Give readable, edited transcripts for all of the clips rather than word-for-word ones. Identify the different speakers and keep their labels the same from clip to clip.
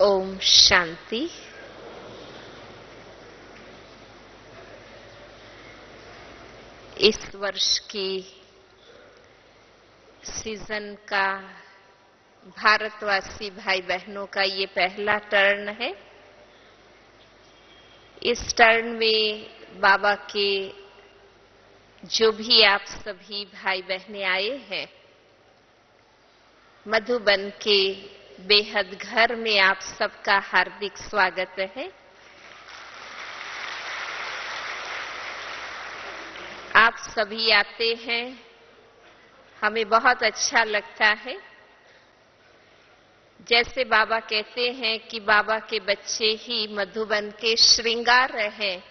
Speaker 1: ओम शांति। इस वर्ष की सीजन का भारतवासी भाई बहनों का ये पहला टर्न है। इस टर्न में बाबा के जो भी आप सभी भाई बहनें आए हैं, मधुबन के बेहद घर में आप सबका हार्दिक स्वागत है। आप सभी आते हैं, हमें बहुत अच्छा लगता है। जैसे बाबा कहते हैं कि बाबा के बच्चे ही मधुबन के श्रृंगार हैं,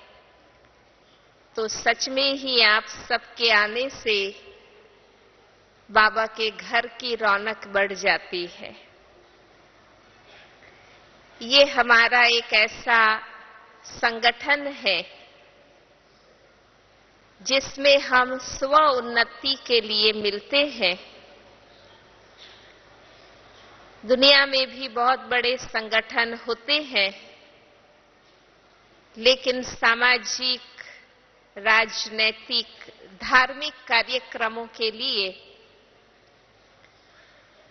Speaker 1: तो सच में ही आप सबके आने से बाबा के घर की रौनक बढ़ जाती है। ये हमारा एक ऐसा संगठन है जिसमें हम स्व उन्नति के लिए मिलते हैं। दुनिया में भी बहुत बड़े संगठन होते हैं, लेकिन सामाजिक, राजनैतिक, धार्मिक कार्यक्रमों के लिए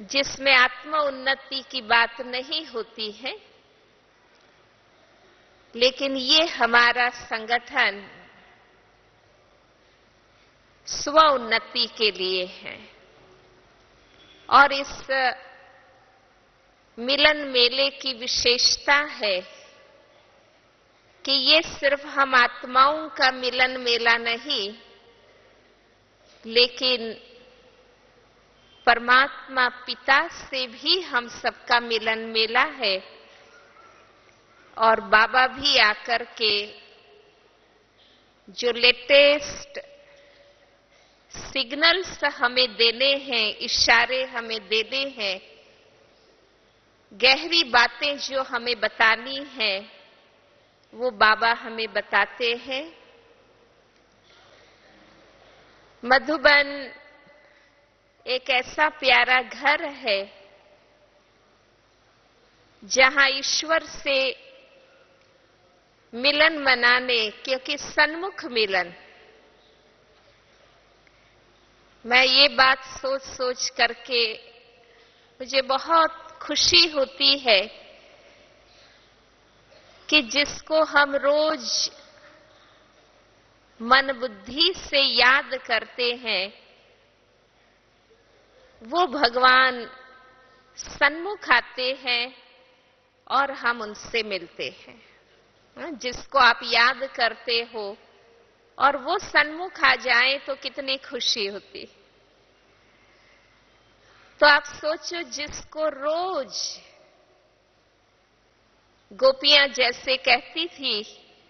Speaker 1: जिसमें आत्म उन्नति की बात नहीं होती है, लेकिन ये हमारा संगठन स्व उन्नति के लिए है। और इस मिलन मेले की विशेषता है कि ये सिर्फ हम आत्माओं का मिलन मेला नहीं, लेकिन परमात्मा पिता से भी हम सबका मिलन मेला है। और बाबा भी आकर के जो लेटेस्ट सिग्नल्स हमें देने हैं, इशारे हमें देने हैं, गहरी बातें जो हमें बतानी है, वो बाबा हमें बताते हैं। मधुबन एक ऐसा प्यारा घर है जहां ईश्वर से मिलन मनाने, क्योंकि सन्मुख मिलन, मैं ये बात सोच सोच करके मुझे बहुत खुशी होती है कि जिसको हम रोज मन बुद्धि से याद करते हैं, वो भगवान सन्मुख आते हैं और हम उनसे मिलते हैं। जिसको आप याद करते हो और वो सन्मुख आ जाए तो कितनी खुशी होती। तो आप सोचो, जिसको रोज गोपियां जैसे कहती थी,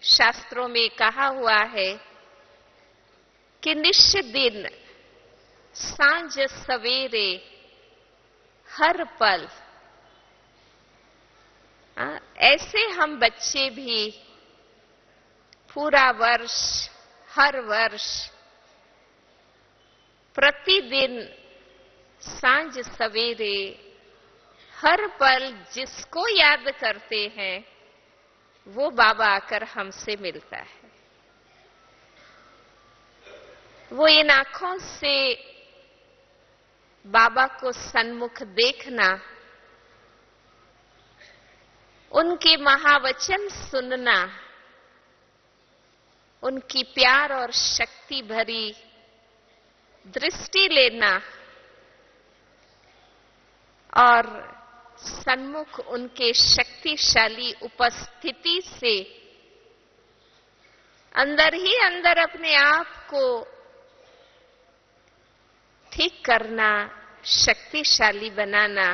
Speaker 1: शास्त्रों में कहा हुआ है कि निश दिन सांझ सवेरे हर पल, ऐसे हम बच्चे भी पूरा वर्ष, हर वर्ष, प्रतिदिन सांझ सवेरे हर पल जिसको याद करते हैं, वो बाबा आकर हमसे मिलता है। वो इन आंखों से बाबा को सन्मुख देखना, उनके महावचन सुनना, उनकी प्यार और शक्ति भरी दृष्टि लेना और सन्मुख उनके शक्तिशाली उपस्थिति से अंदर ही अंदर अपने आप को ठीक करना, शक्तिशाली बनाना,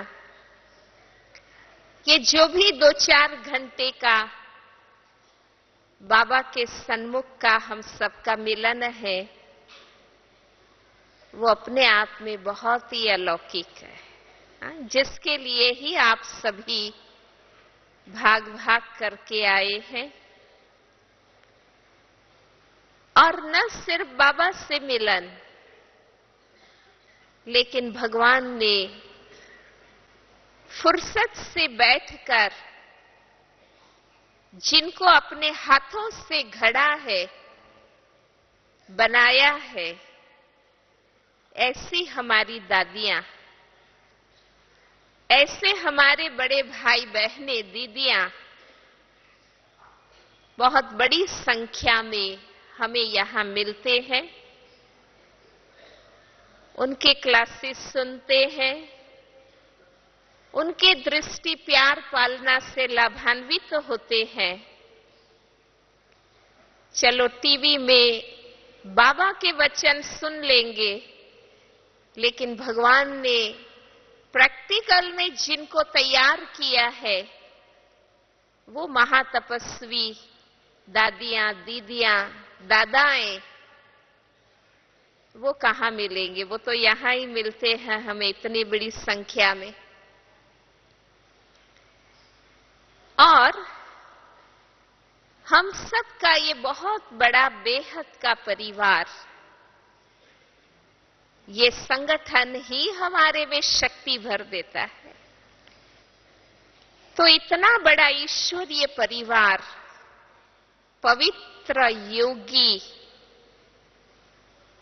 Speaker 1: ये जो भी 2-4 घंटे का बाबा के सन्मुख का हम सबका मिलन है, वो अपने आप में बहुत ही अलौकिक है, जिसके लिए ही आप सभी भाग भाग करके आए हैं। और न सिर्फ बाबा से मिलन, लेकिन भगवान ने फुर्सत से बैठकर जिनको अपने हाथों से घड़ा है, बनाया है, ऐसी हमारी दादियां, ऐसे हमारे बड़े भाई बहनें, दीदियां बहुत बड़ी संख्या में हमें यहां मिलते हैं, उनके क्लासेस सुनते हैं, उनके दृष्टि प्यार पालना से लाभान्वित होते हैं। चलो टीवी में बाबा के वचन सुन लेंगे, लेकिन भगवान ने प्रैक्टिकल में जिनको तैयार किया है, वो महातपस्वी दादियां, दीदियां, दादाएं, वो कहां मिलेंगे? वो तो यहां ही मिलते हैं हमें इतनी बड़ी संख्या में। और हम सब का ये बहुत बड़ा बेहद का परिवार, ये संगठन ही हमारे में शक्ति भर देता है। तो इतना बड़ा ईश्वरीय परिवार, पवित्र योगी,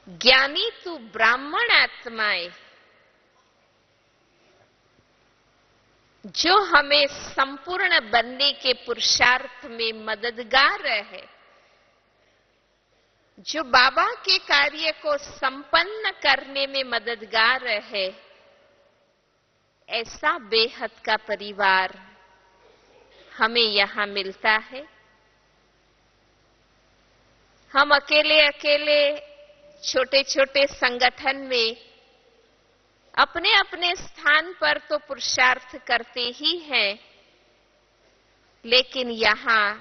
Speaker 1: ज्ञानी तू ब्राह्मण आत्माएं, जो हमें संपूर्ण बनने के पुरुषार्थ में मददगार है, जो बाबा के कार्य को संपन्न करने में मददगार है, ऐसा बेहद का परिवार हमें यहां मिलता है। हम अकेले अकेले छोटे छोटे संगठन में अपने अपने स्थान पर तो पुरुषार्थ करते ही हैं, लेकिन यहां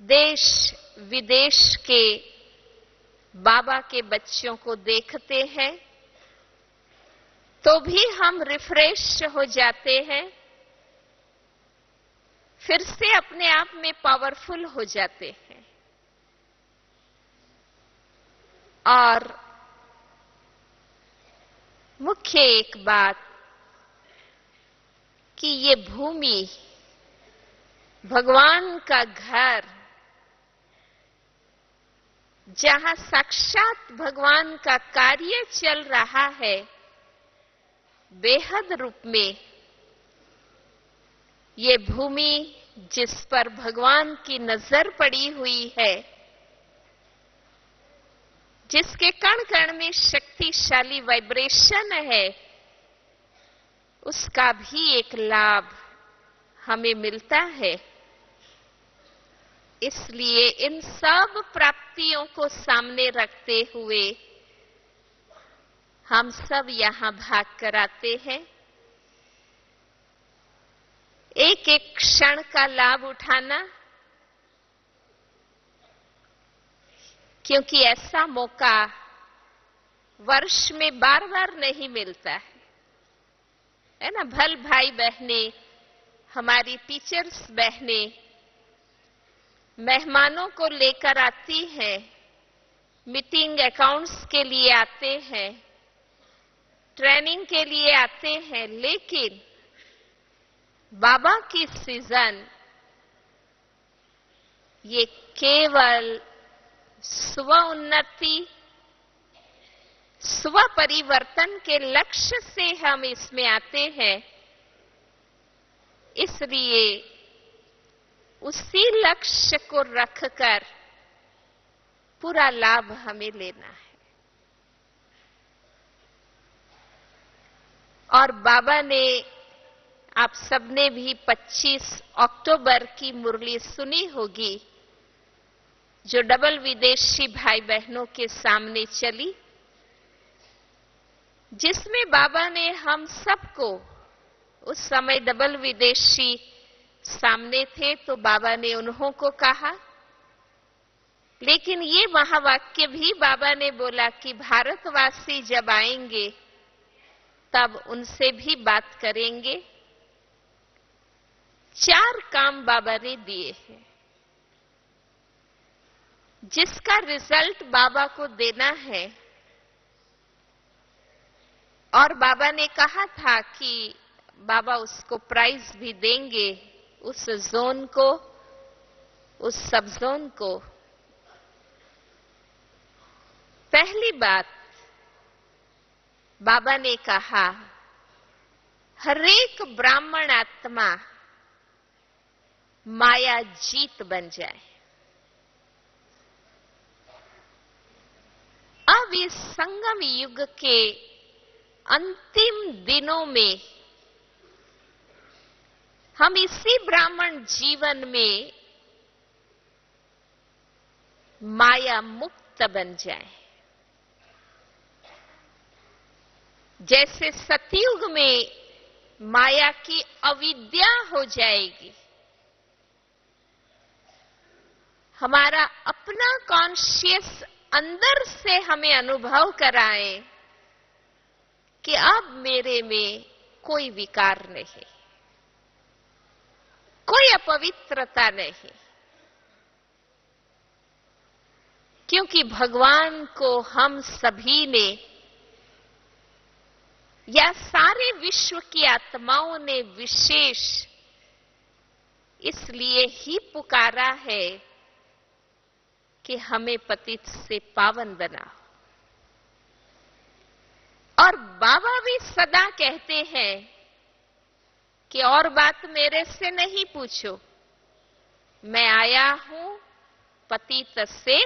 Speaker 1: देश विदेश के बाबा के बच्चों को देखते हैं तो भी हम रिफ्रेश हो जाते हैं, फिर से अपने आप में पावरफुल हो जाते हैं। और मुख्य एक बात कि ये भूमि भगवान का घर, जहां साक्षात भगवान का कार्य चल रहा है बेहद रूप में, ये भूमि जिस पर भगवान की नजर पड़ी हुई है, जिसके कण कण में शक्तिशाली वाइब्रेशन है, उसका भी एक लाभ हमें मिलता है। इसलिए इन सब प्राप्तियों को सामने रखते हुए हम सब यहां भाग कर आते हैं। एक एक क्षण का लाभ उठाना, क्योंकि ऐसा मौका वर्ष में बार बार नहीं मिलता है ना। भल भाई बहनें, हमारी टीचर्स बहनें मेहमानों को लेकर आती हैं, मीटिंग अकाउंट्स के लिए आते हैं, ट्रेनिंग के लिए आते हैं, लेकिन बाबा की सीजन ये केवल स्व उन्नति, स्व परिवर्तन के लक्ष्य से हम इसमें आते हैं। इसलिए उसी लक्ष्य को रखकर पूरा लाभ हमें लेना है। और बाबा ने, आप सबने भी 25 अक्टूबर की मुरली सुनी होगी, जो डबल विदेशी भाई बहनों के सामने चली, जिसमें बाबा ने हम सबको, उस समय डबल विदेशी सामने थे तो बाबा ने उन्हों को कहा, लेकिन ये महावाक्य भी बाबा ने बोला कि भारतवासी जब आएंगे तब उनसे भी बात करेंगे। 4 काम बाबा ने दिए हैं, जिसका रिजल्ट बाबा को देना है। और बाबा ने कहा था कि बाबा उसको प्राइज भी देंगे, उस जोन को, उस सब जोन को पहली बात बाबा ने कहा, हरेक ब्राह्मण आत्मा माया जीत बन जाए। अब इस संगम युग के अंतिम दिनों में हम इसी ब्राह्मण जीवन में माया मुक्त बन जाए। जैसे सतयुग में माया की अविद्या हो जाएगी, हमारा अपना कॉन्शियस अंदर से हमें अनुभव कराए कि अब मेरे में कोई विकार नहीं, कोई अपवित्रता नहीं, क्योंकि भगवान को हम सभी ने या सारे विश्व की आत्माओं ने विशेष इसलिए ही पुकारा है कि हमें पतित से पावन बनाओ। और बाबा भी सदा कहते हैं कि और बात मेरे से नहीं पूछो, मैं आया हूं पतित से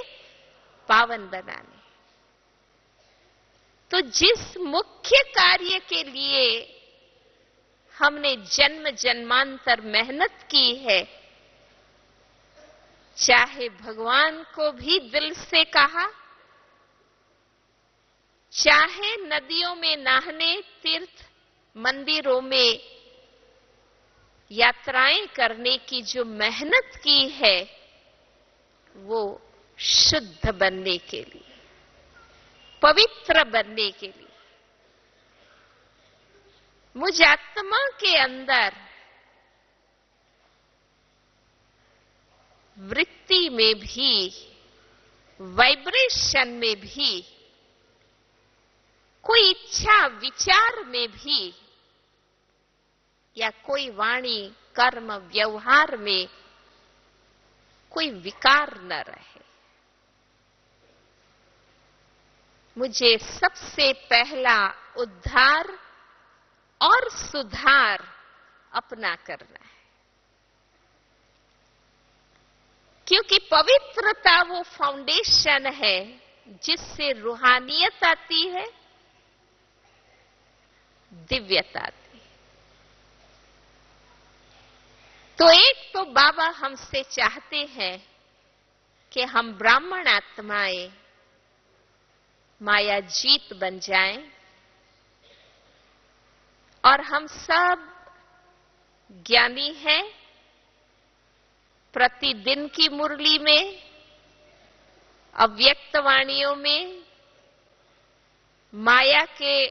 Speaker 1: पावन बनाने। तो जिस मुख्य कार्य के लिए हमने जन्म जन्मांतर मेहनत की है, चाहे भगवान को भी दिल से कहा, चाहे नदियों में नहाने, तीर्थ मंदिरों में यात्राएं करने की जो मेहनत की है, वो शुद्ध बनने के लिए, पवित्र बनने के लिए, मुझ आत्मा के अंदर वृत्ति में भी, वाइब्रेशन में भी, कोई इच्छा विचार में भी, या कोई वाणी कर्म व्यवहार में कोई विकार न रहे। मुझे सबसे पहला उद्धार और सुधार अपना करना है, क्योंकि पवित्रता वो फाउंडेशन है जिससे रूहानियत आती है, दिव्यता आती है। तो एक तो बाबा हमसे चाहते हैं कि हम ब्राह्मण आत्माएं माया जीत बन जाएं, और हम सब ज्ञानी हैं। प्रतिदिन की मुरली में, अव्यक्त वाणियों में माया के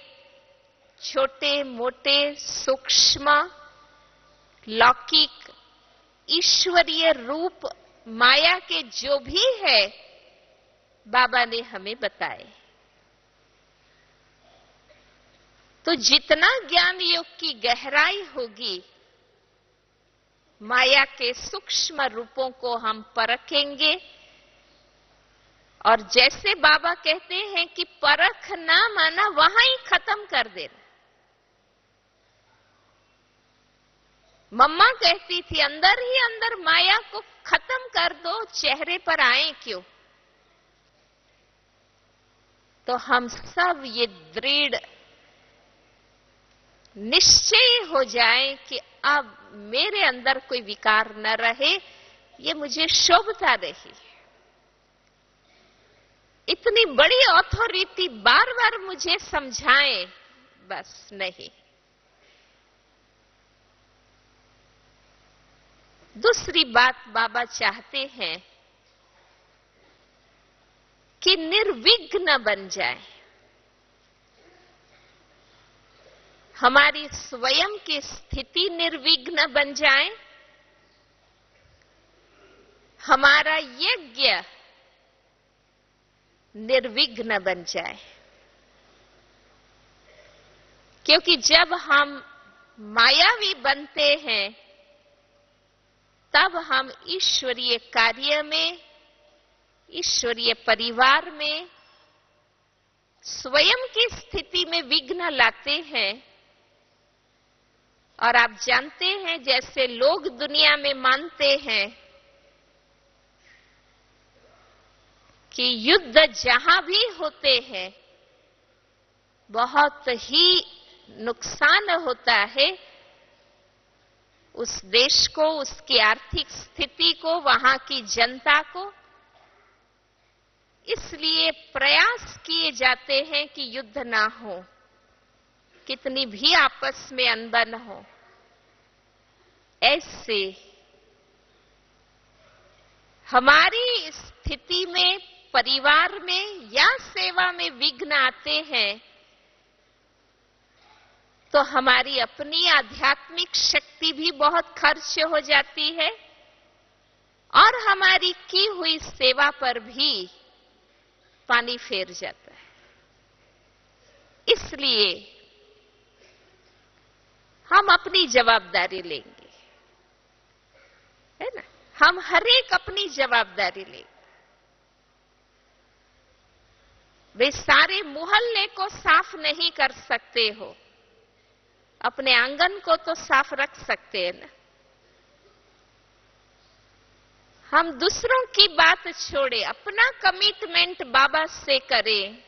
Speaker 1: छोटे मोटे सूक्ष्म लौकिक ईश्वरीय रूप माया के जो भी है, बाबा ने हमें बताए। तो जितना ज्ञान योग की गहराई होगी, माया के सूक्ष्म रूपों को हम परखेंगे। और जैसे बाबा कहते हैं कि परख ना माना, वहां ही खत्म कर देना। मम्मा कहती थी अंदर ही अंदर माया को खत्म कर दो, चेहरे पर आए क्यों। तो हम सब ये दृढ़ निश्चय हो जाए कि अब मेरे अंदर कोई विकार न रहे, ये मुझे शोभता नहीं। इतनी बड़ी अथॉरिटी बार बार मुझे समझाएं, बस नहीं। दूसरी बात बाबा चाहते हैं कि निर्विघ्न बन जाए, हमारी स्वयं की स्थिति निर्विघ्न बन जाए, हमारा यज्ञ निर्विघ्न बन जाए। क्योंकि जब हम मायावी बनते हैं, तब हम ईश्वरीय कार्य में, ईश्वरीय परिवार में, स्वयं की स्थिति में विघ्न लाते हैं। और आप जानते हैं, जैसे लोग दुनिया में मानते हैं कि युद्ध जहां भी होते हैं बहुत ही नुकसान होता है उस देश को, उसकी आर्थिक स्थिति को, वहां की जनता को। इसलिए प्रयास किए जाते हैं कि युद्ध ना हो, कितनी भी आपस में अनबन हो। ऐसे हमारी स्थिति में, परिवार में या सेवा में विघ्न आते हैं तो हमारी अपनी आध्यात्मिक शक्ति भी बहुत खर्च हो जाती है और हमारी की हुई सेवा पर भी पानी फेर जाता है। इसलिए हम अपनी जवाबदारी लेंगे, है ना? हम हर एक अपनी जवाबदारी लेंगे। वे सारे मोहल्ले को साफ नहीं कर सकते हो, अपने आंगन को तो साफ रख सकते हैं ना। हम दूसरों की बात छोड़े, अपना कमिटमेंट बाबा से करें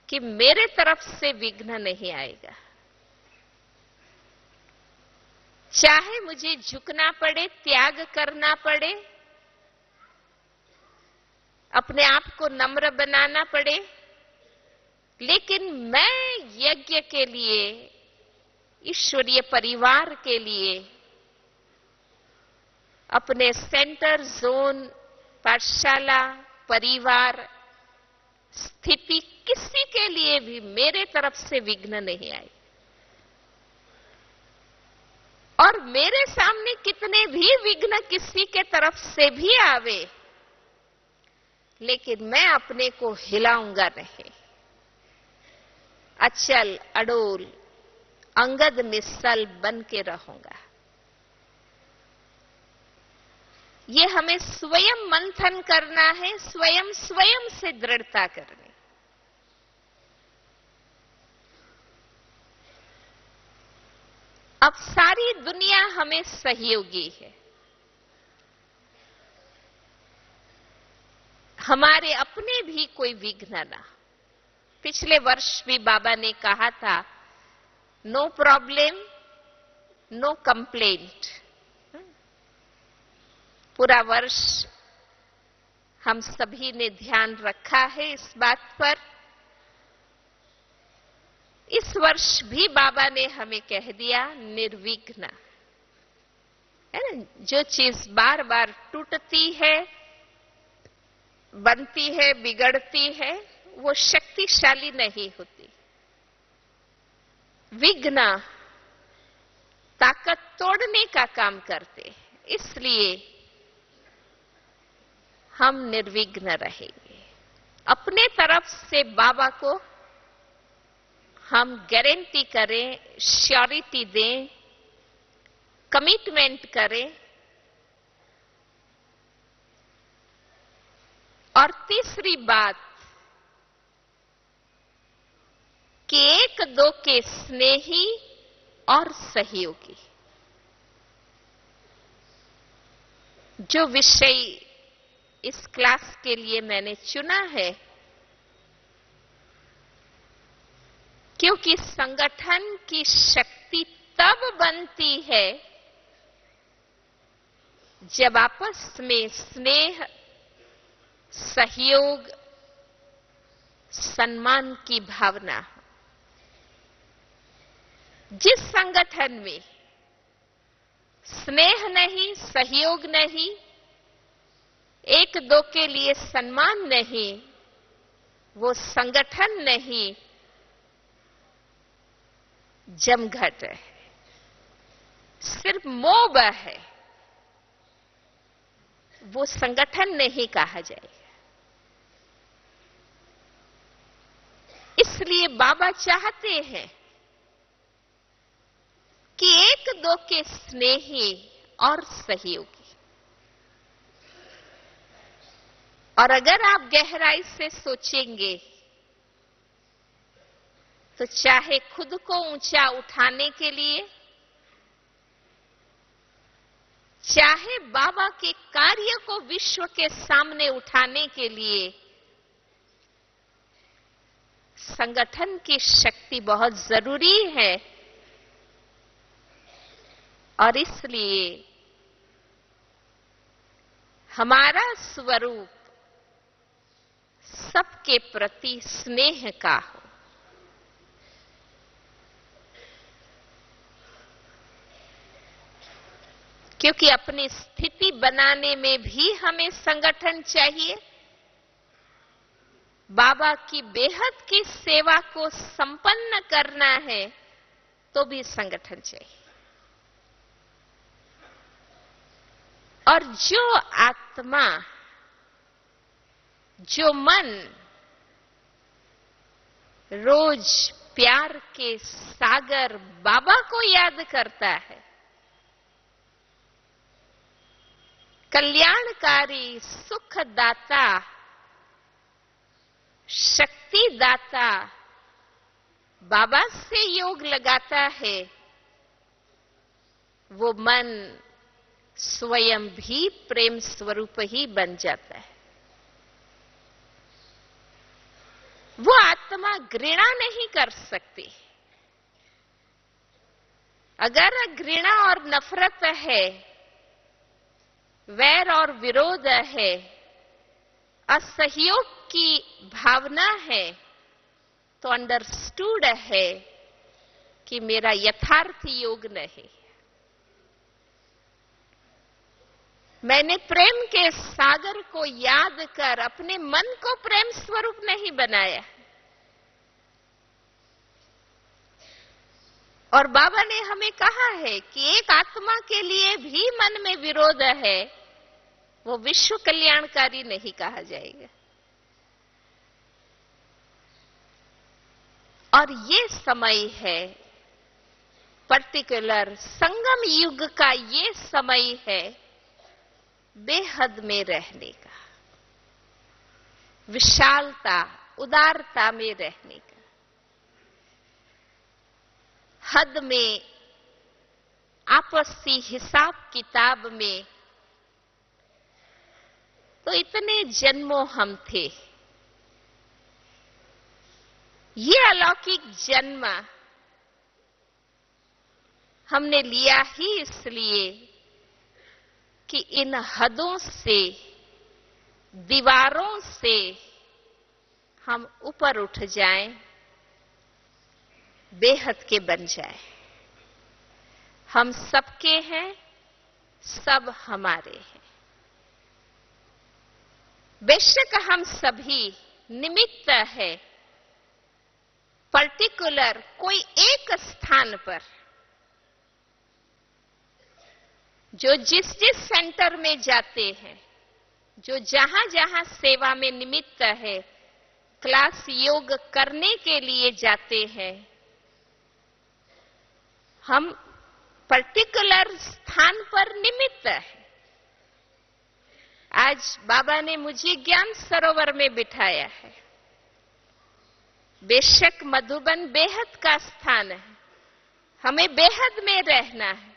Speaker 1: कि मेरे तरफ से विघ्न नहीं आएगा। चाहे मुझे झुकना पड़े, त्याग करना पड़े, अपने आप को नम्र बनाना पड़े, लेकिन मैं यज्ञ के लिए, ईश्वरीय परिवार के लिए, अपने सेंटर, जोन, पाठशाला, परिवार, स्थिति, किसी के लिए भी मेरे तरफ से विघ्न नहीं आए। और मेरे सामने कितने भी विघ्न किसी के तरफ से भी आवे, लेकिन मैं अपने को हिलाऊंगा नहीं। अचल अडोल अंगद मिसल बन के रहूंगा। ये हमें स्वयं मंथन करना है, स्वयं स्वयं से दृढ़ता करनी। अब सारी दुनिया हमें सहयोगी है। हमारे अपने भी कोई विघ्न ना। पिछले वर्ष भी बाबा ने कहा था, नो प्रॉब्लम नो कंप्लेंट। पूरा वर्ष हम सभी ने ध्यान रखा है इस बात पर। इस वर्ष भी बाबा ने हमें कह दिया, निर्विघ्न, है ना? जो चीज बार बार टूटती है, बनती है, बिगड़ती है, वो शक्तिशाली नहीं होती। विघ्न ताकत तोड़ने का काम करते हैं। इसलिए हम निर्विघ्न रहेंगे। अपने तरफ से बाबा को हम गारंटी करें, श्योरिटी दें, कमिटमेंट करें। और तीसरी बात कि एक दो के स्नेही और सहयोगी। जो विषय इस क्लास के लिए मैंने चुना है, क्योंकि संगठन की शक्ति तब बनती है जब आपस में स्नेह, सहयोग, सम्मान की भावना हो। जिस संगठन में स्नेह नहीं, सहयोग नहीं, एक दो के लिए सम्मान नहीं, वो संगठन नहीं, जमघट है, सिर्फ मोह है, वो संगठन नहीं कहा जाएगा। इसलिए बाबा चाहते हैं कि एक दो के स्नेही और सहयोगी। और अगर आप गहराई से सोचेंगे तो चाहे खुद को ऊंचा उठाने के लिए, चाहे बाबा के कार्य को विश्व के सामने उठाने के लिए, संगठन की शक्ति बहुत जरूरी है। और इसलिए हमारा स्वरूप सबके प्रति स्नेह का हो। क्योंकि अपनी स्थिति बनाने में भी हमें संगठन चाहिए, बाबा की बेहद की सेवा को संपन्न करना है तो भी संगठन चाहिए। और जो आत्मा, जो मन रोज प्यार के सागर बाबा को याद करता है, कल्याणकारी सुखदाता, शक्तिदाता बाबा से योग लगाता है, वो मन स्वयं भी प्रेम स्वरूप ही बन जाता है। वो आत्मा घृणा नहीं कर सकती। अगर घृणा और नफरत है, वैर और विरोध है, असहयोग की भावना है, तो अंडरस्टूड है कि मेरा यथार्थ योग नहीं। मैंने प्रेम के सागर को याद कर अपने मन को प्रेम स्वरूप नहीं बनाया। और बाबा ने हमें कहा है कि एक आत्मा के लिए भी मन में विरोध है, वो विश्व कल्याणकारी नहीं कहा जाएगा। और ये समय है, पर्टिकुलर संगम युग का ये समय है बेहद में रहने का, विशालता, उदारता में रहने का, हद में, आपसी हिसाब किताब में। तो इतने जन्मों हम थे, ये अलौकिक जन्म हमने लिया ही इसलिए कि इन हदों से, दीवारों से हम ऊपर उठ जाएं, बेहद के बन जाएं। हम सबके हैं, सब हमारे हैं। बेशक हम सभी निमित्त है, पर्टिकुलर कोई एक स्थान पर, जो जिस जिस सेंटर में जाते हैं, जो जहां जहां सेवा में निमित्त है, क्लास योग करने के लिए जाते हैं, हम पर्टिकुलर स्थान पर निमित्त है। आज बाबा ने मुझे ज्ञान सरोवर में बिठाया है। बेशक मधुबन बेहद का स्थान है, हमें बेहद में रहना है,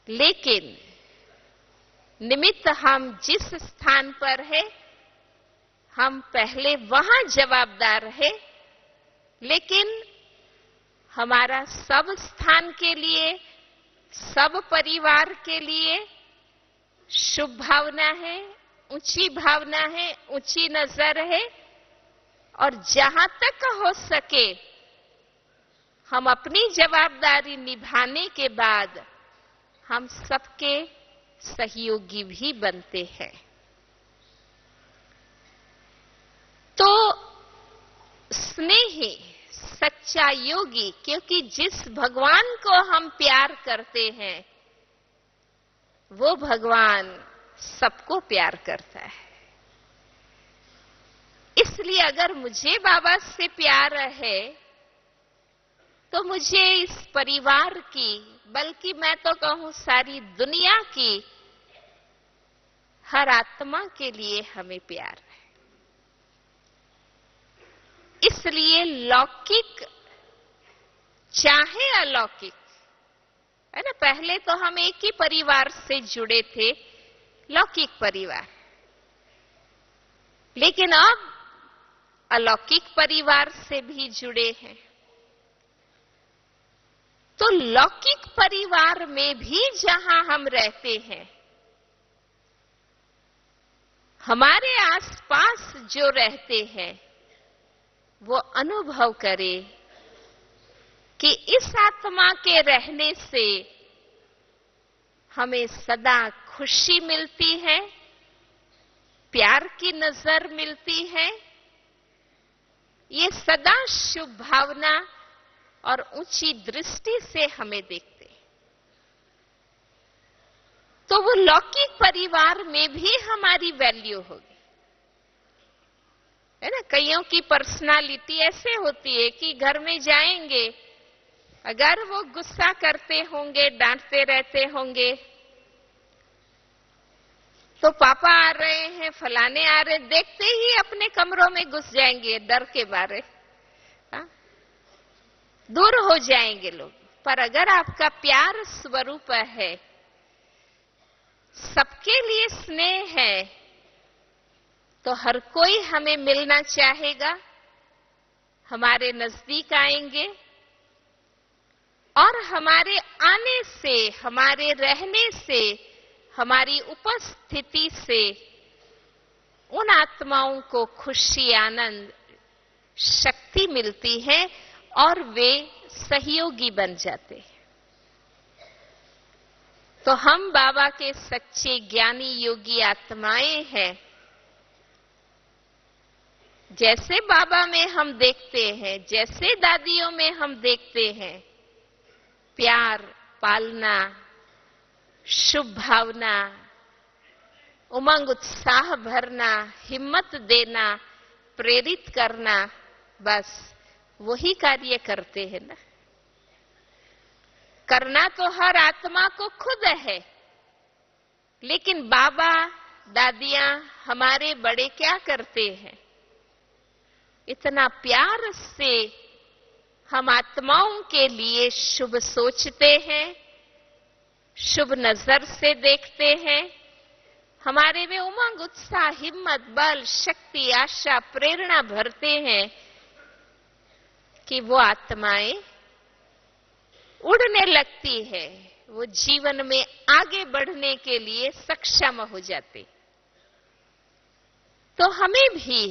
Speaker 1: लेकिन निमित्त हम जिस स्थान पर है, हम पहले वहां जवाबदार है। लेकिन हमारा सब स्थान के लिए, सब परिवार के लिए शुभ भावना है, ऊंची भावना है, ऊंची नजर है। और जहां तक हो सके हम अपनी जवाबदारी निभाने के बाद हम सबके सहयोगी भी बनते हैं। तो स्नेही सच्चा योगी, क्योंकि जिस भगवान को हम प्यार करते हैं वो भगवान सबको प्यार करता है। इसलिए अगर मुझे बाबा से प्यार है तो मुझे इस परिवार की, बल्कि मैं तो कहूं सारी दुनिया की हर आत्मा के लिए हमें प्यार है। इसलिए लौकिक चाहे अलौकिक, है ना, पहले तो हम एक ही परिवार से जुड़े थे, लौकिक परिवार, लेकिन अब अलौकिक परिवार से भी जुड़े हैं। तो लौकिक परिवार में भी जहां हम रहते हैं, हमारे आसपास जो रहते हैं, वो अनुभव करें कि इस आत्मा के रहने से हमें सदा खुशी मिलती है, प्यार की नजर मिलती है, ये सदा शुभ भावना और ऊंची दृष्टि से हमें देखते हैं। तो वो लौकिक परिवार में भी हमारी वैल्यू होगी, है ना। कईयों की पर्सनालिटी ऐसे होती है कि घर में जाएंगे, अगर वो गुस्सा करते होंगे, डांटते रहते होंगे, तो पापा आ रहे हैं, फलाने आ रहे, देखते ही अपने कमरों में घुस जाएंगे, डर के मारे, हाँ? दूर हो जाएंगे लोग। पर अगर आपका प्यार स्वरूप है, सबके लिए स्नेह है, तो हर कोई हमें मिलना चाहेगा, हमारे नजदीक आएंगे, और हमारे आने से, हमारे रहने से, हमारी उपस्थिति से उन आत्माओं को खुशी, आनंद, शक्ति मिलती है और वे सहयोगी बन जाते हैं। तो हम बाबा के सच्चे ज्ञानी योगी आत्माएं हैं। जैसे बाबा में हम देखते हैं, जैसे दादियों में हम देखते हैं, प्यार, पालना, शुभ भावना, उमंग उत्साह भरना, हिम्मत देना, प्रेरित करना, बस वही कार्य करते हैं ना। करना तो हर आत्मा को खुद है, लेकिन बाबा, दादियां, हमारे बड़े क्या करते हैं? इतना प्यार से हम आत्माओं के लिए शुभ सोचते हैं, शुभ नजर से देखते हैं, हमारे में उमंग, उत्साह, हिम्मत, बल, शक्ति, आशा, प्रेरणा भरते हैं कि वो आत्माएं उड़ने लगती है, वो जीवन में आगे बढ़ने के लिए सक्षम हो जाते। तो हमें भी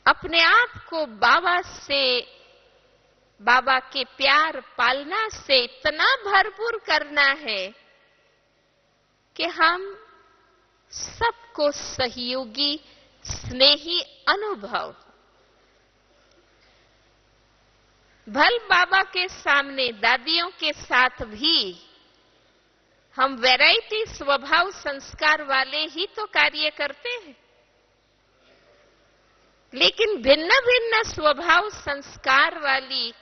Speaker 1: अपने आप को बाबा से, बाबा के प्यार, पालना से इतना भरपूर करना है कि हम सबको सहयोगी, स्नेही अनुभव। भल बाबा के सामने, दादियों के साथ भी हम वैरायटी स्वभाव संस्कार वाले ही तो कार्य करते हैं, लेकिन भिन्न भिन्न स्वभाव संस्कार वाली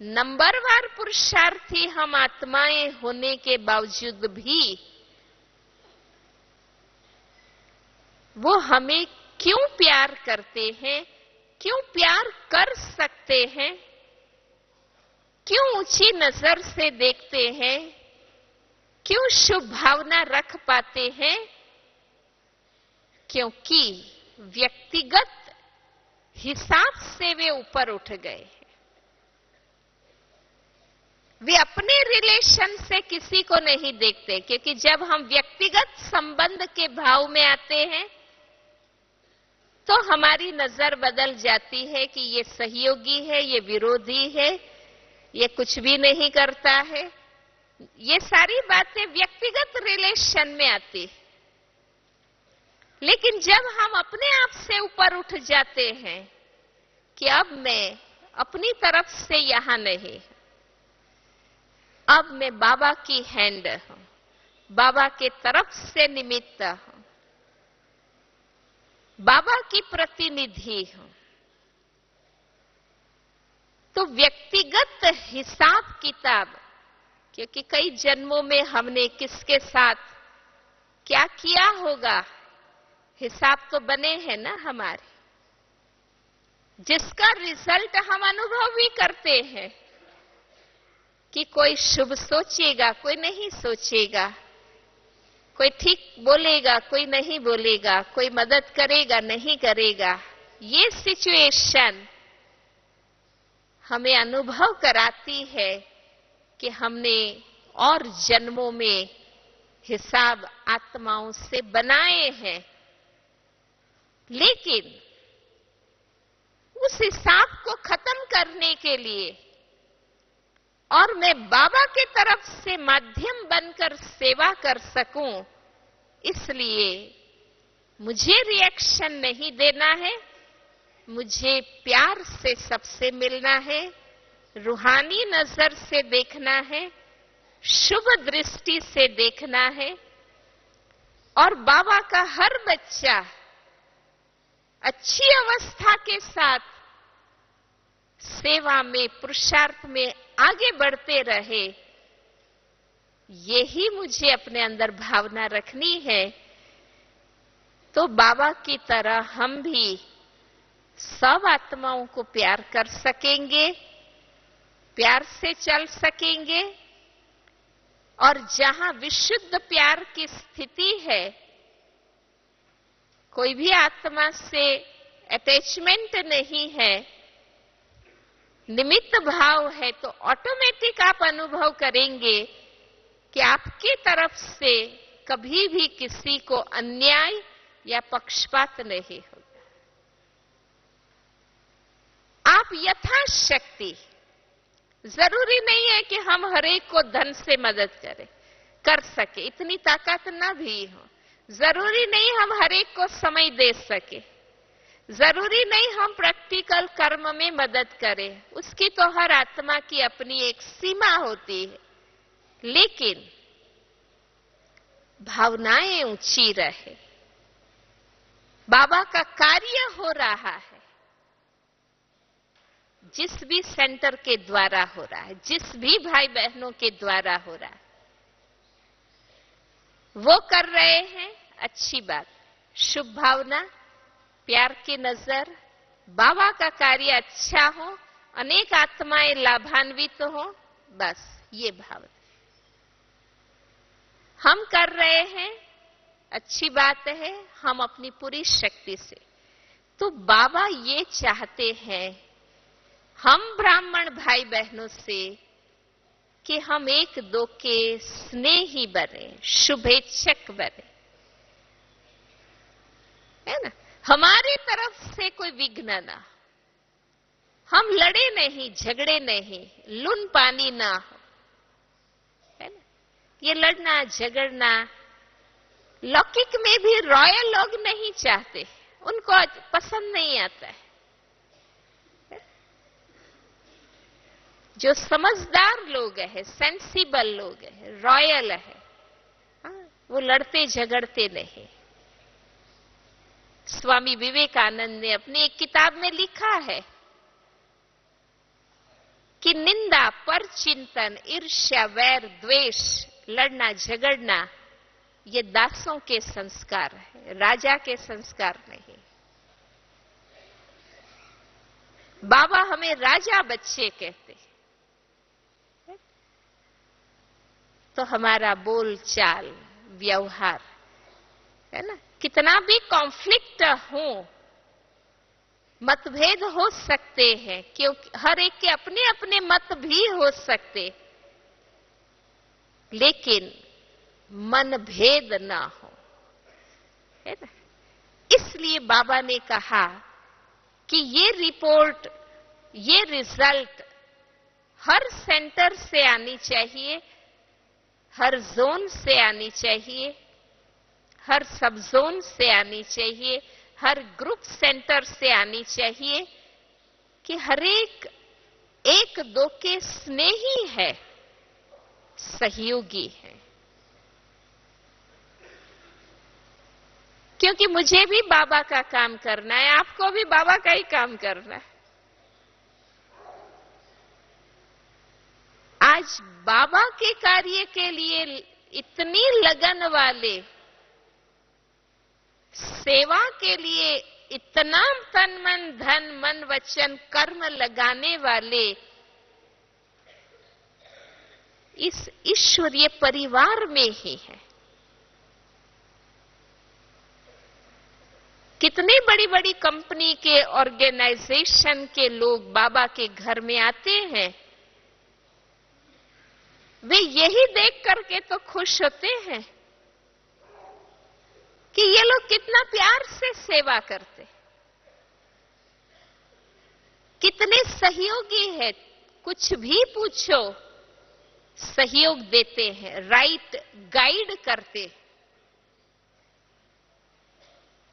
Speaker 1: नंबरवार पुरुषार्थी हम आत्माएं होने के बावजूद भी वो हमें क्यों प्यार करते हैं, क्यों प्यार कर सकते हैं, क्यों ऊंची नजर से देखते हैं, क्यों शुभ भावना रख पाते हैं? क्योंकि व्यक्तिगत हिसाब से वे ऊपर उठ गए हैं। वे अपने रिलेशन से किसी को नहीं देखते, क्योंकि जब हम व्यक्तिगत संबंध के भाव में आते हैं तो हमारी नजर बदल जाती है कि ये सहयोगी है, ये विरोधी है, ये कुछ भी नहीं करता है। ये सारी बातें व्यक्तिगत रिलेशन में आती है। लेकिन जब हम अपने आप से ऊपर उठ जाते हैं कि अब मैं अपनी तरफ से यहां नहीं, अब मैं बाबा की हैंड हूं, बाबा के तरफ से निमित्त हूं, बाबा की प्रतिनिधि हूं, तो व्यक्तिगत हिसाब किताब, क्योंकि कई जन्मों में हमने किसके साथ क्या किया होगा, हिसाब तो बने हैं ना हमारे, जिसका रिजल्ट हम अनुभव भी करते हैं कि कोई शुभ सोचेगा, कोई नहीं सोचेगा, कोई ठीक बोलेगा, कोई नहीं बोलेगा, कोई मदद करेगा, नहीं करेगा। ये सिचुएशन हमें अनुभव कराती है कि हमने और जन्मों में हिसाब आत्माओं से बनाए हैं, लेकिन उस हिसाब को खत्म करने के लिए और मैं बाबा के तरफ से माध्यम बनकर सेवा कर सकूं, इसलिए मुझे रिएक्शन नहीं देना है, मुझे प्यार से सबसे मिलना है, रूहानी नजर से देखना है, शुभ दृष्टि से देखना है, और बाबा का हर बच्चा अच्छी अवस्था के साथ सेवा में, पुरुषार्थ में आगे बढ़ते रहे। यही मुझे अपने अंदर भावना रखनी है, तो बाबा की तरह हम भी सब आत्माओं को प्यार कर सकेंगे, प्यार से चल सकेंगे, और जहां विशुद्ध प्यार की स्थिति है, कोई भी आत्मा से अटैचमेंट नहीं है, निमित्त भाव है, तो ऑटोमेटिक आप अनुभव करेंगे कि आपकी तरफ से कभी भी किसी को अन्याय या पक्षपात नहीं होगा। आप यथाशक्ति, जरूरी नहीं है कि हम हरेक को धन से मदद करें, कर सके, इतनी ताकत ना भी हो। जरूरी नहीं हम हरेक को समय दे सके, जरूरी नहीं हम प्रैक्टिकल कर्म में मदद करें, उसकी तो हर आत्मा की अपनी एक सीमा होती है, लेकिन भावनाएं ऊंची रहे। बाबा का कार्य हो रहा है, जिस भी सेंटर के द्वारा हो रहा है, जिस भी भाई बहनों के द्वारा हो रहा है, वो कर रहे हैं, अच्छी बात, शुभ भावना, प्यार की नजर, बाबा का कार्य अच्छा हो, अनेक आत्माएं लाभान्वित हो, बस ये भावना हम कर रहे हैं, अच्छी बात है, हम अपनी पूरी शक्ति से। तो बाबा ये चाहते हैं हम ब्राह्मण भाई बहनों से कि हम एक दो के स्नेही बने, शुभेच्छक बने, है ना। हमारी तरफ से कोई विघ्न ना, हम लड़े नहीं, झगड़े नहीं, लून पानी ना हो, है ना। ये लड़ना झगड़ना लौकिक में भी रॉयल लोग नहीं चाहते, उनको पसंद नहीं आता है। जो समझदार लोग हैं, सेंसिबल लोग हैं, रॉयल है, वो लड़ते झगड़ते नहीं। स्वामी विवेकानंद ने अपनी एक किताब में लिखा है कि निंदा, परचिंतन, ईर्ष्या, वैर, द्वेष, लड़ना झगड़ना, ये दासों के संस्कार है, राजा के संस्कार नहीं। बाबा हमें राजा बच्चे कहते हैं। तो हमारा बोल चाल, व्यवहार, है ना, कितना भी कॉन्फ्लिक्ट हो, मतभेद हो सकते हैं, क्योंकि हर एक के अपने अपने मत भी हो सकते, लेकिन मनभेद ना हो, है ना। इसलिए बाबा ने कहा कि ये रिपोर्ट, ये रिजल्ट हर सेंटर से आनी चाहिए, हर जोन से आनी चाहिए, हर सब जोन से आनी चाहिए, हर ग्रुप सेंटर से आनी चाहिए, कि हर एक दो के स्नेही है, सहयोगी है। क्योंकि मुझे भी बाबा का काम करना है, आपको भी बाबा का ही काम करना है। आज बाबा के कार्य के लिए इतनी लगन वाले, सेवा के लिए इतना तन मन धन मन वचन कर्म लगाने वाले इस ईश्वरीय परिवार में ही है। कितनी बड़ी बड़ी कंपनी के ऑर्गेनाइजेशन के लोग बाबा के घर में आते हैं, वे यही देख करके तो खुश होते हैं कि ये लोग कितना प्यार से सेवा करते, कितने सहयोगी है, कुछ भी पूछो सहयोग देते हैं, राइट गाइड करते।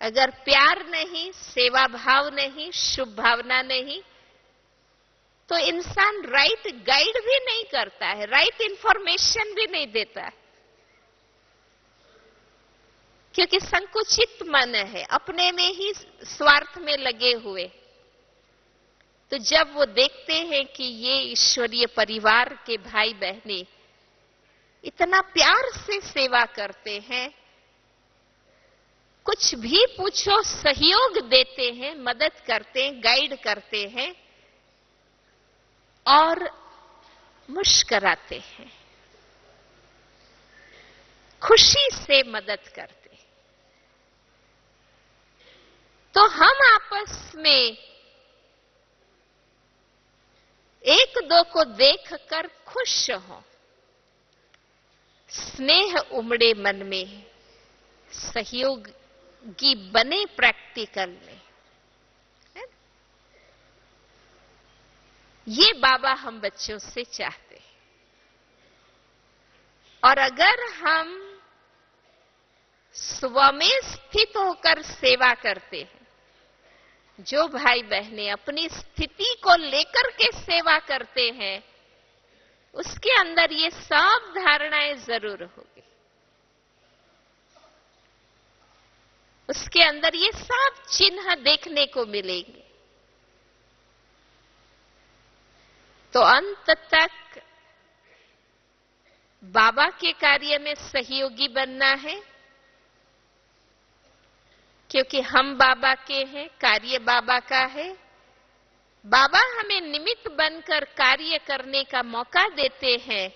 Speaker 1: अगर प्यार नहीं, सेवा भाव नहीं, शुभ भावना नहीं, तो इंसान राइट गाइड भी नहीं करता है, राइट इंफॉर्मेशन भी नहीं देता है, क्योंकि संकुचित मन है, अपने में ही स्वार्थ में लगे हुए। तो जब वो देखते हैं कि ये ईश्वरीय परिवार के भाई बहनें इतना प्यार से सेवा करते हैं, कुछ भी पूछो सहयोग देते हैं, मदद करते हैं, गाइड करते हैं और मुस्कुराते हैं, खुशी से मदद करते हैं, तो हम आपस में एक दो को देखकर खुश हों, स्नेह उमड़े मन में, सहयोगी बने प्रैक्टिकल में। ये बाबा हम बच्चों से चाहते हैं। और अगर हम स्व में स्थित होकर सेवा करते हैं, जो भाई बहनें अपनी स्थिति को लेकर के सेवा करते हैं, उसके अंदर ये सब धारणाएं जरूर होगी, उसके अंदर ये सब चिन्ह देखने को मिलेंगे। तो अंत तक बाबा के कार्य में सहयोगी बनना है, क्योंकि हम बाबा के हैं, कार्य बाबा का है। बाबा हमें निमित्त बनकर कार्य करने का मौका देते हैं।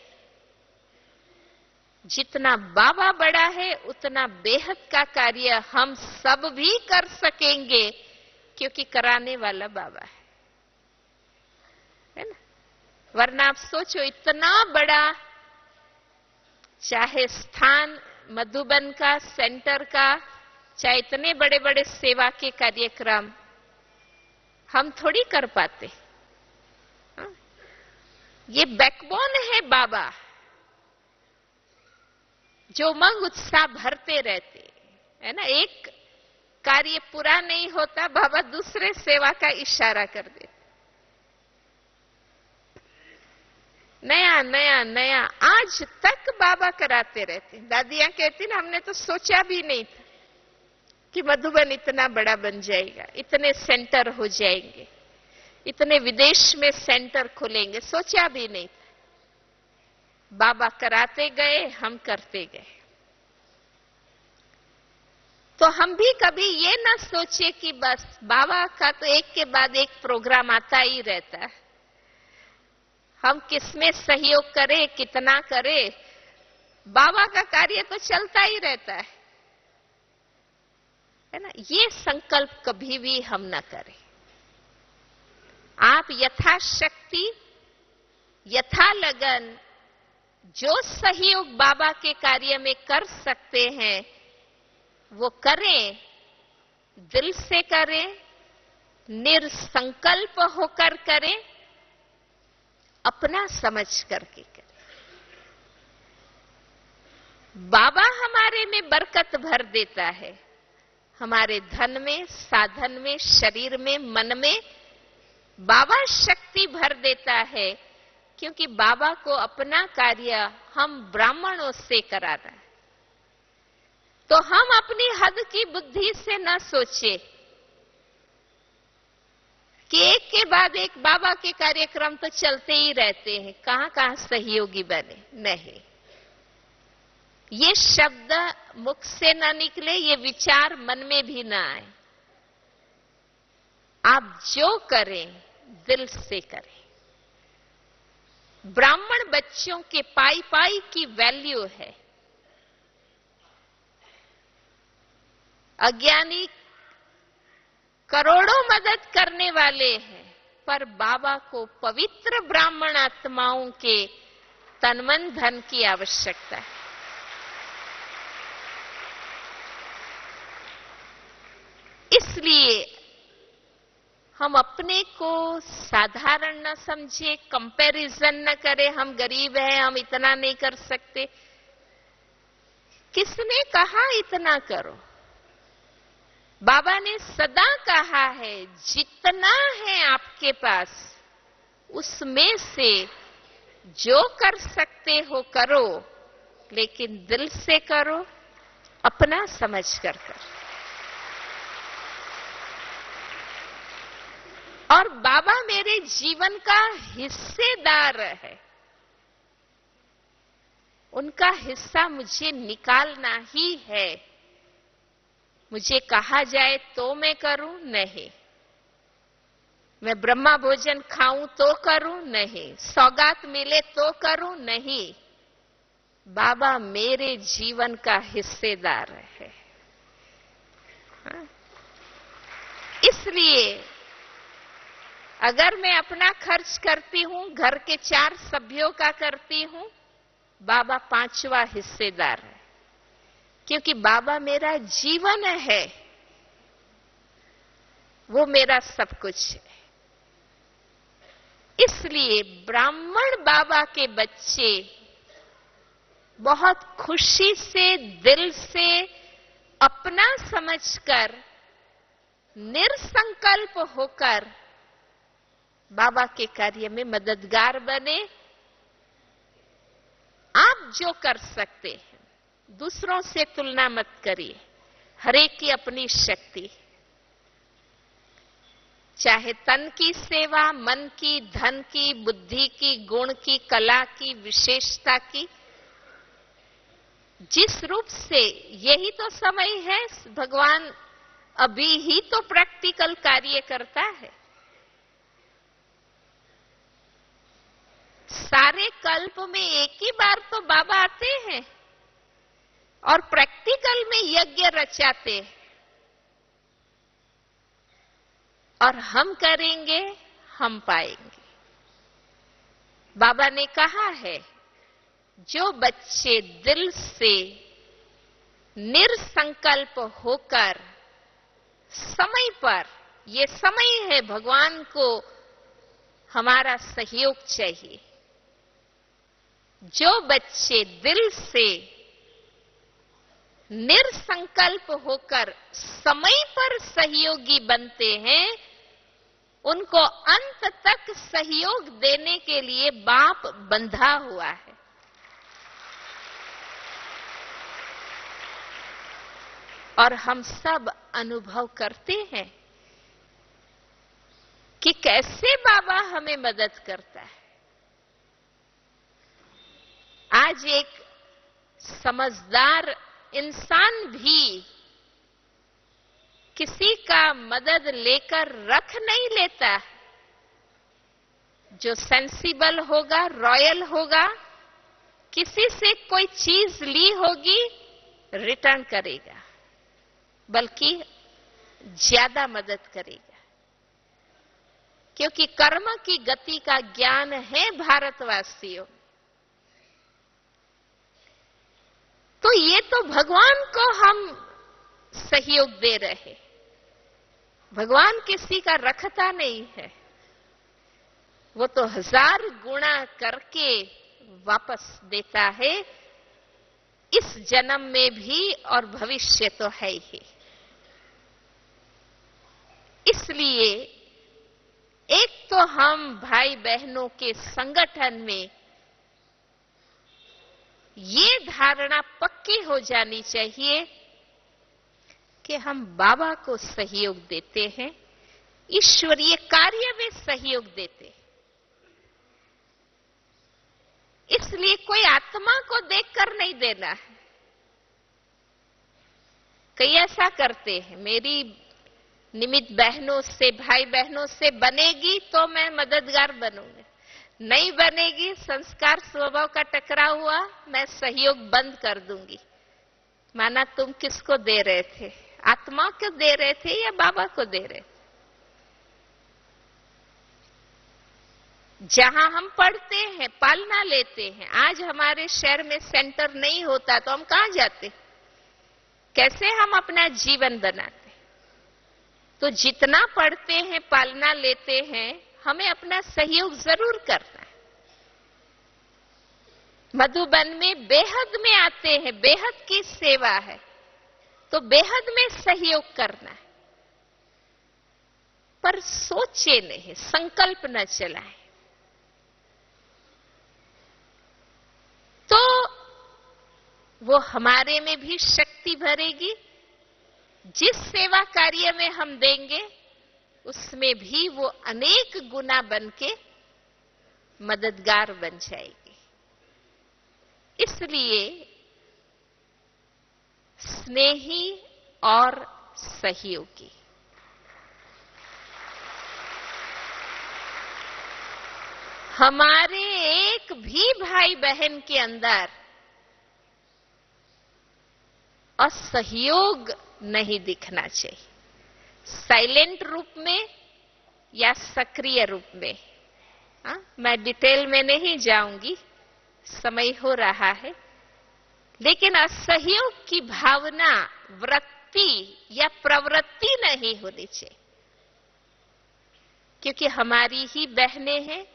Speaker 1: जितना बाबा बड़ा है, उतना बेहद का कार्य हम सब भी कर सकेंगे, क्योंकि कराने वाला बाबा है ना। वरना आप सोचो, इतना बड़ा चाहे स्थान मधुबन का, सेंटर का, चाहे इतने बड़े बड़े सेवा के कार्यक्रम हम थोड़ी कर पाते। ये बैकबोन है बाबा, जो उमंग उत्साह भरते रहते है ना। एक कार्य पूरा नहीं होता, बाबा दूसरे सेवा का इशारा कर देते, नया नया नया। आज तक बाबा कराते रहते। दादियां कहती ना, हमने तो सोचा भी नहीं था कि मधुबन इतना बड़ा बन जाएगा, इतने सेंटर हो जाएंगे, इतने विदेश में सेंटर खुलेंगे, सोचा भी नहीं था। बाबा कराते गए, हम करते गए। तो हम भी कभी ये ना सोचे कि बस बाबा का तो एक के बाद एक प्रोग्राम आता ही रहता है, हम किसमें सहयोग करें, कितना करें, बाबा का कार्य तो चलता ही रहता है ना। ये संकल्प कभी भी हम ना करें। आप यथाशक्ति, यथा लगन जो सहयोग बाबा के कार्य में कर सकते हैं, वो करें, दिल से करें, निरसंकल्प होकर करें, अपना समझ करके करें। बाबा हमारे में बरकत भर देता है, हमारे धन में, साधन में, शरीर में, मन में बाबा शक्ति भर देता है, क्योंकि बाबा को अपना कार्य हम ब्राह्मणों से कराना है। तो हम अपनी हद की बुद्धि से न सोचे कि एक के बाद एक बाबा के कार्यक्रम तो चलते ही रहते हैं, कहां कहां सहयोगी बने। नहीं, ये शब्द मुख से ना निकले, ये विचार मन में भी ना आए। आप जो करें दिल से करें। ब्राह्मण बच्चों के पाई पाई की वैल्यू है। अज्ञानी करोड़ों मदद करने वाले हैं, पर बाबा को पवित्र ब्राह्मण आत्माओं के तन मन धन की आवश्यकता है। इसलिए हम अपने को साधारण न समझे, कंपैरिजन न करें, हम गरीब हैं, हम इतना नहीं कर सकते। किसने कहा इतना करो? बाबा ने सदा कहा है, जितना है आपके पास उसमें से जो कर सकते हो करो, लेकिन दिल से करो, अपना समझ कर करो। और बाबा मेरे जीवन का हिस्सेदार है, उनका हिस्सा मुझे निकालना ही है। मुझे कहा जाए तो मैं करूं? नहीं। मैं ब्रह्मा भोजन खाऊं तो करूं? नहीं। सौगात मिले तो करूं? नहीं। बाबा मेरे जीवन का हिस्सेदार है। इसलिए अगर मैं अपना खर्च करती हूं, घर के 4 सभ्यों का करती हूं, बाबा 5वां हिस्सेदार है, क्योंकि बाबा मेरा जीवन है, वो मेरा सब कुछ है। इसलिए ब्राह्मण बाबा के बच्चे बहुत खुशी से, दिल से, अपना समझकर, निरसंकल्प होकर बाबा के कार्य में मददगार बने। आप जो कर सकते हैं, दूसरों से तुलना मत करिए। हरेक की अपनी शक्ति, चाहे तन की सेवा, मन की, धन की, बुद्धि की, गुण की, कला की, विशेषता की, जिस रूप से, यही तो समय है। भगवान अभी ही तो प्रैक्टिकल कार्य करता है। सारे कल्प में एक ही बार तो बाबा आते हैं और प्रैक्टिकल में यज्ञ रचाते हैं। और हम करेंगे, हम पाएंगे। बाबा ने कहा है, जो बच्चे दिल से निरसंकल्प होकर समय पर, ये समय है, भगवान को हमारा सहयोग चाहिए। जो बच्चे दिल से निरसंकल्प होकर समय पर सहयोगी बनते हैं, उनको अंत तक सहयोग देने के लिए बाप बंधा हुआ है। और हम सब अनुभव करते हैं कि कैसे बाबा हमें मदद करता है। आज एक समझदार इंसान भी किसी का मदद लेकर रख नहीं लेता। जो सेंसिबल होगा, रॉयल होगा, किसी से कोई चीज ली होगी, रिटर्न करेगा, बल्कि ज्यादा मदद करेगा, क्योंकि कर्म की गति का ज्ञान है भारतवासियों। तो ये तो भगवान को हम सहयोग दे रहे। भगवान किसी का रखता नहीं है, वो तो 1000 गुणा करके वापस देता है, इस जन्म में भी और भविष्य तो है ही। इसलिए एक तो हम भाई बहनों के संगठन में ये धारणा पक्की हो जानी चाहिए कि हम बाबा को सहयोग देते हैं, ईश्वरीय कार्य में सहयोग देते। इसलिए कोई आत्मा को देखकर नहीं देना है। कई ऐसा करते हैं, मेरी निमित्त बहनों से, भाई बहनों से बनेगी तो मैं मददगार बनूंगा, नहीं बनेगी, संस्कार स्वभाव का टकराव हुआ, मैं सहयोग बंद कर दूंगी। माना तुम किसको दे रहे थे? आत्मा को दे रहे थे या बाबा को दे रहे थे? जहां हम पढ़ते हैं, पालना लेते हैं, आज हमारे शहर में सेंटर नहीं होता तो हम कहां जाते? कैसे हम अपना जीवन बनाते? तो जितना पढ़ते हैं, पालना लेते हैं, हमें अपना सहयोग जरूर करना है। मधुबन में बेहद में आते हैं, बेहद की सेवा है, तो बेहद में सहयोग करना है। पर सोचे नहीं, संकल्प न चलाएं। तो वो हमारे में भी शक्ति भरेगी। जिस सेवा कार्य में हम देंगे उसमें भी वो अनेक गुना बनके मददगार बन जाएगी। इसलिए स्नेही और सहयोगी, हमारे एक भी भाई बहन के अंदर असहयोग नहीं दिखना चाहिए, साइलेंट रूप में या सक्रिय रूप में। मैं डिटेल में नहीं जाऊंगी, समय हो रहा है, लेकिन असहयोग की भावना, वृत्ति या प्रवृत्ति नहीं होनी चाहिए। क्योंकि हमारी ही बहनें हैं,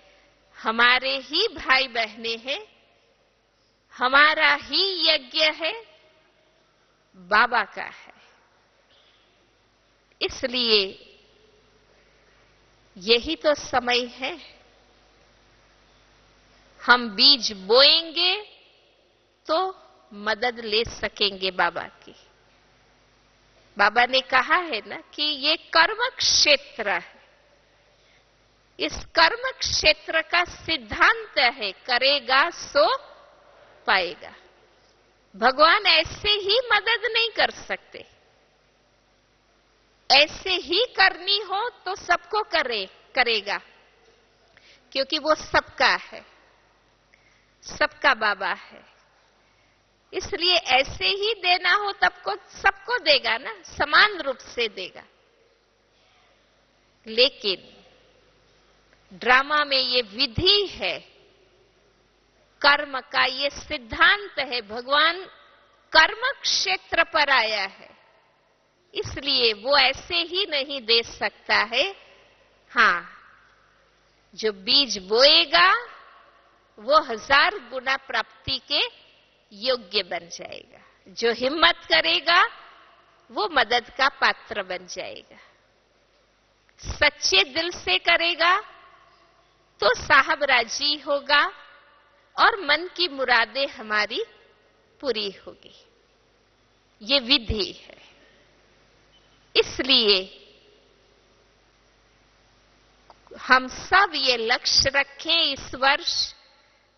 Speaker 1: हमारे ही भाई बहनें हैं, हमारा ही यज्ञ है, बाबा का है। इसलिए यही तो समय है, हम बीज बोएंगे तो मदद ले सकेंगे बाबा की। बाबा ने कहा है ना कि ये कर्म क्षेत्र है। इस कर्म क्षेत्र का सिद्धांत है, करेगा सो पाएगा। भगवान ऐसे ही मदद नहीं कर सकते। ऐसे ही करनी हो तो सबको करेगा, क्योंकि वो सबका है, सबका बाबा है। इसलिए ऐसे ही देना हो तब को सबको देगा ना, समान रूप से देगा। लेकिन ड्रामा में ये विधि है, कर्म का ये सिद्धांत है। भगवान कर्म क्षेत्र पर आया है, इसलिए वो ऐसे ही नहीं दे सकता है। हां, जो बीज बोएगा वो 1000 गुना प्राप्ति के योग्य बन जाएगा। जो हिम्मत करेगा वो मदद का पात्र बन जाएगा। सच्चे दिल से करेगा तो साहब राजी होगा और मन की मुरादें हमारी पूरी होगी। ये विधि है। इसलिए हम सब ये लक्ष्य रखें। इस वर्ष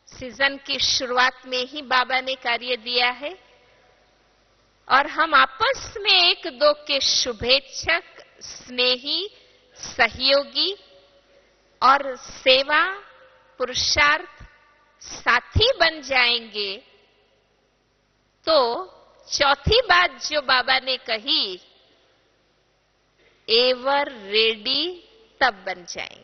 Speaker 1: सीजन की शुरुआत में ही बाबा ने कार्य दिया है और हम आपस में एक दो के शुभेच्छक, स्नेही, सहयोगी और सेवा पुरुषार्थ साथी बन जाएंगे तो चौथी बात जो बाबा ने कही, एवर रेडी, तब बन जाएंगे।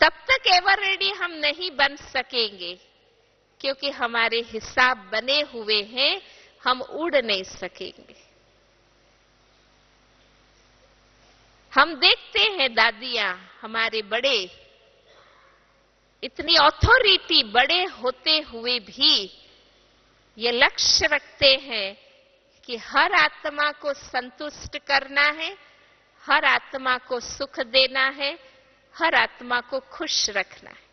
Speaker 1: तब तक एवर रेडी हम नहीं बन सकेंगे क्योंकि हमारे हिसाब बने हुए हैं, हम उड़ नहीं सकेंगे। हम देखते हैं दादियां, हमारे बड़े इतनी अथॉरिटी बड़े होते हुए भी ये लक्ष्य रखते हैं कि हर आत्मा को संतुष्ट करना है, हर आत्मा को सुख देना है, हर आत्मा को खुश रखना है।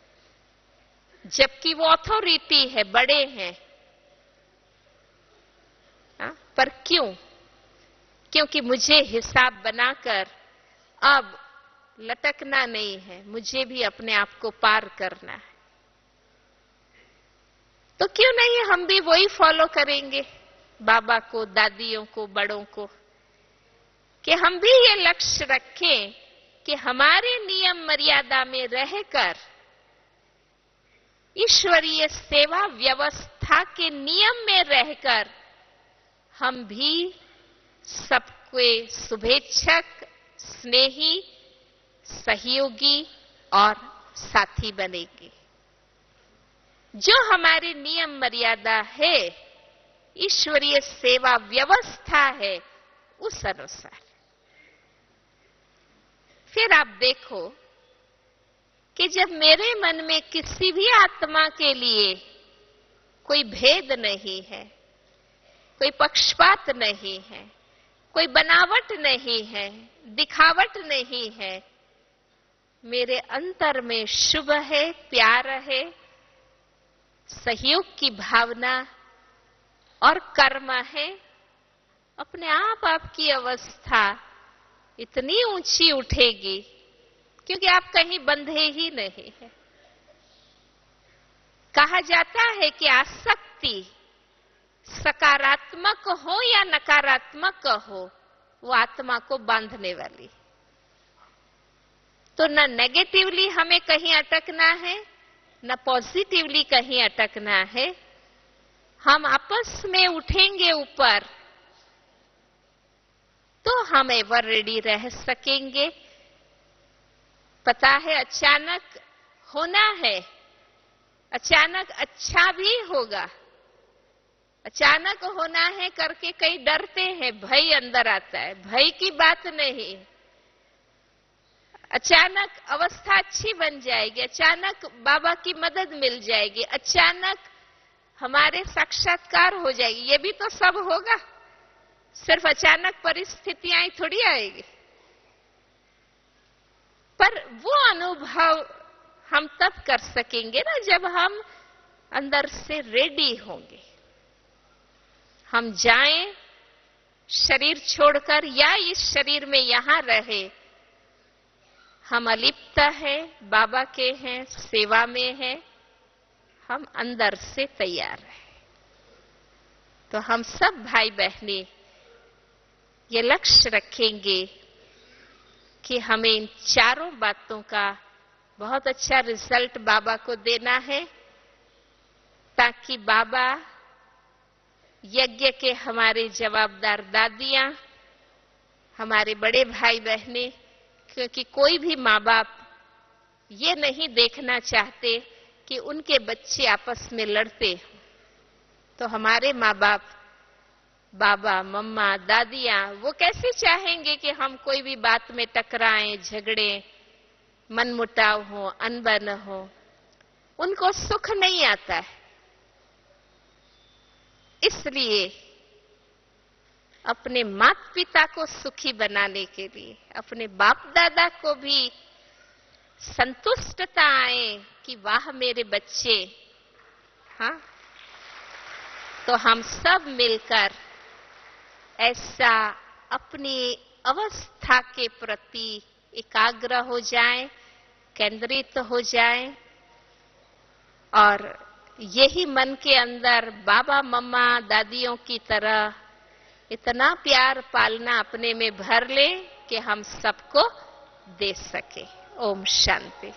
Speaker 1: जबकि वो अथॉरिटी है, बड़े हैं। पर क्यों? क्योंकि मुझे हिसाब बनाकर अब लटकना नहीं है, मुझे भी अपने आप को पार करना है। तो क्यों नहीं हम भी वही फॉलो करेंगे, बाबा को, दादियों को, बड़ों को, कि हम भी ये लक्ष्य रखें कि हमारे नियम मर्यादा में रहकर ईश्वरीय सेवा व्यवस्था के नियम में रहकर हम भी सबके शुभेच्छक, स्नेही, सहयोगी और साथी बनेंगे। जो हमारे नियम मर्यादा है, ईश्वरीय सेवा व्यवस्था है, उस अनुसार फिर आप देखो कि जब मेरे मन में किसी भी आत्मा के लिए कोई भेद नहीं है, कोई पक्षपात नहीं है, कोई बनावट नहीं है, दिखावट नहीं है, मेरे अंतर में शुभ है, प्यार है, सहयोग की भावना और कर्म है, अपने आप आपकी अवस्था इतनी ऊंची उठेगी क्योंकि आप कहीं बंधे ही नहीं है। कहा जाता है कि आसक्ति सकारात्मक हो या नकारात्मक हो, वो आत्मा को बांधने वाली। तो न नेगेटिवली हमें कहीं अटकना है, न पॉजिटिवली कहीं अटकना है। हम आपस में उठेंगे ऊपर तो हम एवर रेडी रह सकेंगे। पता है अचानक होना है, अचानक अच्छा भी होगा, अचानक होना है करके कई डरते हैं, भय अंदर आता है। भय की बात नहीं, अचानक अवस्था अच्छी बन जाएगी, अचानक बाबा की मदद मिल जाएगी, अचानक हमारे साक्षात्कार हो जाएगी, ये भी तो सब होगा। सिर्फ अचानक परिस्थितियां थोड़ी आएगी। पर वो अनुभव हम तब कर सकेंगे ना जब हम अंदर से रेडी होंगे। हम जाएं शरीर छोड़कर या इस शरीर में यहां रहे, हम अलिप्त है, बाबा के हैं, सेवा में है, हम अंदर से तैयार हैं। तो हम सब भाई बहनें ये लक्ष्य रखेंगे कि हमें इन चारों बातों का बहुत अच्छा रिजल्ट बाबा को देना है, ताकि बाबा यज्ञ के हमारे जवाबदार दादियां, हमारे बड़े भाई बहनें, क्योंकि कोई भी माँ बाप ये नहीं देखना चाहते कि उनके बच्चे आपस में लड़ते हों। तो हमारे माँ बाप, बाबा, मम्मा, दादियां, वो कैसे चाहेंगे कि हम कोई भी बात में टकराएं, झगड़े, मनमुटाव हो, अनबन हो। उनको सुख नहीं आता है। इसलिए अपने माता पिता को सुखी बनाने के लिए, अपने बाप दादा को भी संतुष्टता आए कि वाह मेरे बच्चे, हाँ, तो हम सब मिलकर ऐसा अपनी अवस्था के प्रति एकाग्र हो जाएं, केंद्रित हो जाएं, और यही मन के अंदर बाबा मम्मा दादियों की तरह इतना प्यार पालना अपने में भर ले कि हम सबको दे सके। ओम शांति।